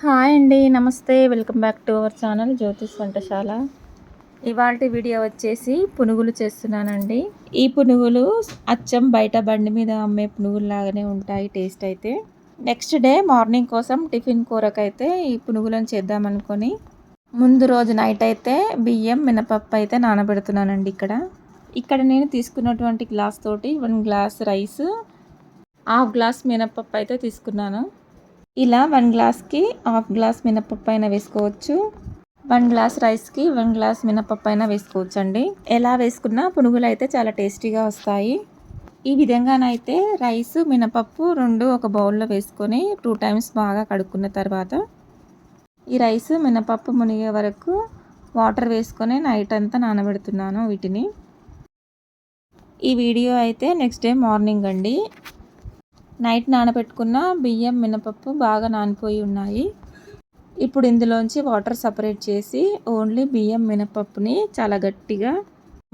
Hi అండి. నమస్తే. Welcome back to our channel జ్యోతిష్ వంటశాల. ఇవాల్టి వీడియో వచ్చేసి పునుగులు చేస్తున్నానండి. ఈ పునుగులు అచ్చం బయట బండి మీద అమ్మే పునుగుల్లాగానే ఉంటాయి టేస్ట్ అయితే. నెక్స్ట్ డే మార్నింగ్ కోసం టిఫిన్ కూరకైతే ఈ పునుగులను చేద్దామనుకొని ముందు రోజు నైట్ అయితే బియ్యం మినపప్పు అయితే నానబెడుతున్నానండి. ఇక్కడ నేను తీసుకున్నటువంటి గ్లాస్ తోటి 1 గ్లాస్ రైస్, హాఫ్ గ్లాస్ మినపప్పు అయితే తీసుకున్నాను. ఇలా 1 గ్లాస్కి హాఫ్ గ్లాస్ మినపప్పు అయినా వేసుకోవచ్చు. 1 గ్లాస్ రైస్కి 1 గ్లాస్ మినపప్పు అయినా వేసుకోవచ్చు అండి. ఎలా వేసుకున్నా పునుగులు అయితే చాలా టేస్టీగా వస్తాయి. ఈ విధంగానైతే రైస్ మినపప్పు 2 ఒక బౌల్లో వేసుకొని 2 టైమ్స్ బాగా కడుక్కున్న తర్వాత ఈ రైస్ మినపప్పు మునిగే వరకు వాటర్ వేసుకొని నైట్ అంతా నానబెడుతున్నాను వీటిని. ఈ వీడియో అయితే నెక్స్ట్ డే మార్నింగ్ అండి. నైట్ నానబెట్టుకున్న బియ్యం మినపప్పు బాగా నానిపోయి ఉన్నాయి. ఇప్పుడు ఇందులోంచి వాటర్ సపరేట్ చేసి ఓన్లీ బియ్యం మినపప్పుని చాలా గట్టిగా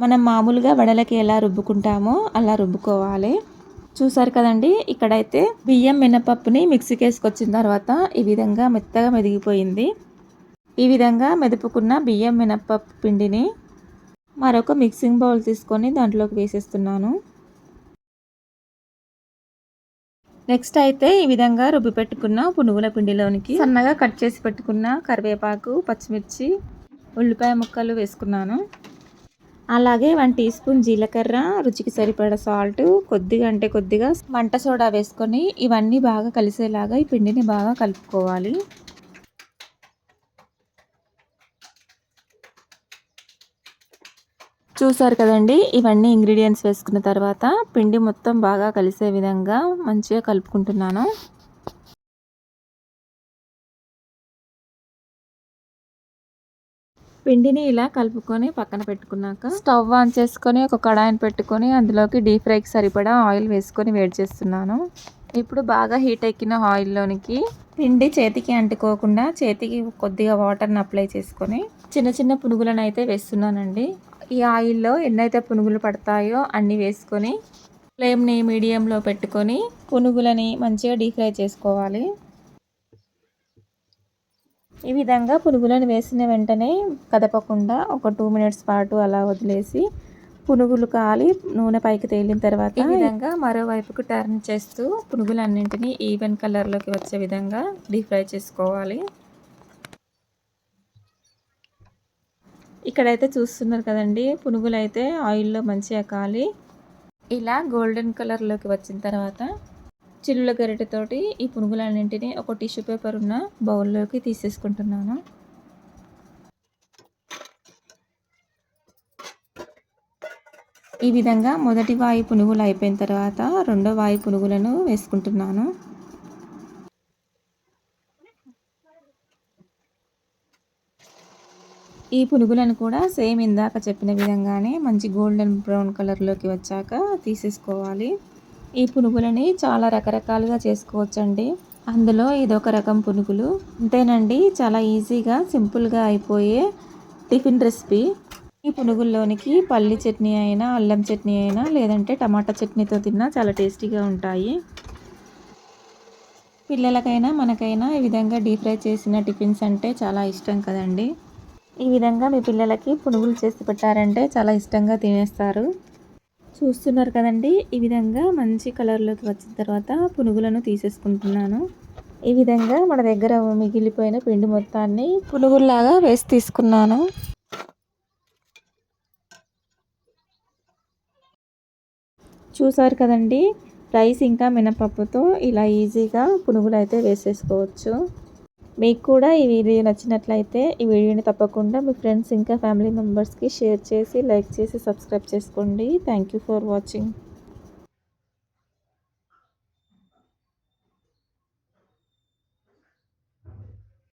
మనం మామూలుగా వడలకి ఎలా రుబ్బుకుంటామో అలా రుబ్బుకోవాలి. చూసారు కదండి, ఇక్కడైతే బియ్యం మినపప్పుని మిక్సీకి వేసుకొచ్చిన తర్వాత ఈ విధంగా మెత్తగా మెదిగిపోయింది. ఈ విధంగా మెదుపుకున్న బియ్యం మినపప్పు పిండిని మరొక మిక్సింగ్ బౌల్ తీసుకొని దాంట్లోకి వేసేస్తున్నాను. నెక్స్ట్ అయితే ఈ విధంగా రుబ్బి పెట్టుకున్న పునుగుల పిండిలోనికి సన్నగా కట్ చేసి పెట్టుకున్న కరివేపాకు, పచ్చిమిర్చి, ఉల్లిపాయ ముక్కలు వేసుకున్నాను. అలాగే 1 టీ స్పూన్ జీలకర్ర, రుచికి సరిపడా సాల్ట్, కొద్దిగా వంట సోడా వేసుకొని ఇవన్నీ బాగా కలిసేలాగా ఈ పిండిని బాగా కలుపుకోవాలి. చూసారు కదండి, ఇవన్నీ ఇంగ్రీడియంట్స్ వేసుకున్న తర్వాత పిండి మొత్తం బాగా కలిసే విధంగా మంచిగా కలుపుకుంటున్నాను. పిండిని ఇలా కలుపుకొని పక్కన పెట్టుకున్నాక స్టవ్ ఆన్ చేసుకొని ఒక కడాయిని పెట్టుకొని అందులోకి డీప్ ఫ్రైకి సరిపడా ఆయిల్ వేసుకొని వేడి చేస్తున్నాను. ఇప్పుడు బాగా హీట్ ఎక్కిన ఆయిల్లోనికి పిండి చేతికి అంటుకోకుండా చేతికి కొద్దిగా వాటర్ని అప్లై చేసుకొని చిన్న చిన్న పునుగులను అయితే వేస్తున్నానండి. ఈ ఆయిల్లో ఎన్నైతే పునుగులు పడతాయో అన్నీ వేసుకొని ఫ్లేమ్ని మీడియంలో పెట్టుకొని పునుగులని మంచిగా డీప్ ఫ్రై చేసుకోవాలి. ఈ విధంగా పునుగులను వేసిన వెంటనే కదపకుండా ఒక 2 మినిట్స్ పాటు అలా వదిలేసి పునుగులు కాలి నూనె పైకి తేలిన తర్వాత ఈ విధంగా మరోవైపుకు టర్న్ చేస్తూ పునుగులన్నింటినీ ఈవెన్ కలర్లోకి వచ్చే విధంగా డీప్ ఫ్రై చేసుకోవాలి. ఇక్కడైతే చూస్తున్నారు కదండి, పునుగులు అయితే ఆయిల్లో మంచిగా కాలి ఇలా గోల్డెన్ కలర్లోకి వచ్చిన తర్వాత చిల్లుల గరిటెతోటి ఈ పునుగులన్నింటినీ ఒక టిష్యూ పేపర్ ఉన్న బౌల్లోకి తీసేసుకుంటున్నాను. ఈ విధంగా మొదటి వాయి పునుగులు అయిపోయిన తర్వాత రెండో వాయి పునుగులను వేసుకుంటున్నాను. ఈ పునుగులను కూడా సేమ్ ఇందాక చెప్పిన విధంగానే మంచి గోల్డెన్ బ్రౌన్ కలర్లోకి వచ్చాక తీసేసుకోవాలి. ఈ పునుగులని చాలా రకరకాలుగా చేసుకోవచ్చండి. అందులో ఇదొక రకం పునుగులు. అంతేనండి, చాలా ఈజీగా సింపుల్గా అయిపోయే టిఫిన్ రెసిపీ. ఈ పునుగుల్లోనికి పల్లి చట్నీ అయినా, అల్లం చట్నీ అయినా, లేదంటే టమాటా చట్నీతో తిన్నా చాలా టేస్టీగా ఉంటాయి. పిల్లలకైనా మనకైనా ఈ విధంగా డీప్ ఫ్రై చేసిన టిఫిన్స్ అంటే చాలా ఇష్టం కదండి. ఈ విధంగా మీ పిల్లలకి పునుగులు చేసి పెట్టారంటే చాలా ఇష్టంగా తినేస్తారు. చూస్తున్నారు కదండి, ఈ విధంగా మంచి కలర్లోకి వచ్చిన తర్వాత పునుగులను తీసేసుకుంటున్నాను. ఈ విధంగా మన దగ్గర మిగిలిపోయిన పిండి మొత్తాన్ని పునుగుల్లాగా వేసి తీసుకున్నాను. చూసారు కదండి, రైస్ ఇంకా మినపప్పుతో ఇలా ఈజీగా పునుగులు అయితే వేసేసుకోవచ్చు. మీకు కూడా ఈ వీడియో నచ్చినట్లయితే ఈ వీడియోని తప్పకుండా మీ ఫ్రెండ్స్ ఇంకా ఫ్యామిలీ మెంబర్స్కి షేర్ చేసి, లైక్ చేసి, సబ్స్క్రైబ్ చేసుకోండి. Thank you for watching.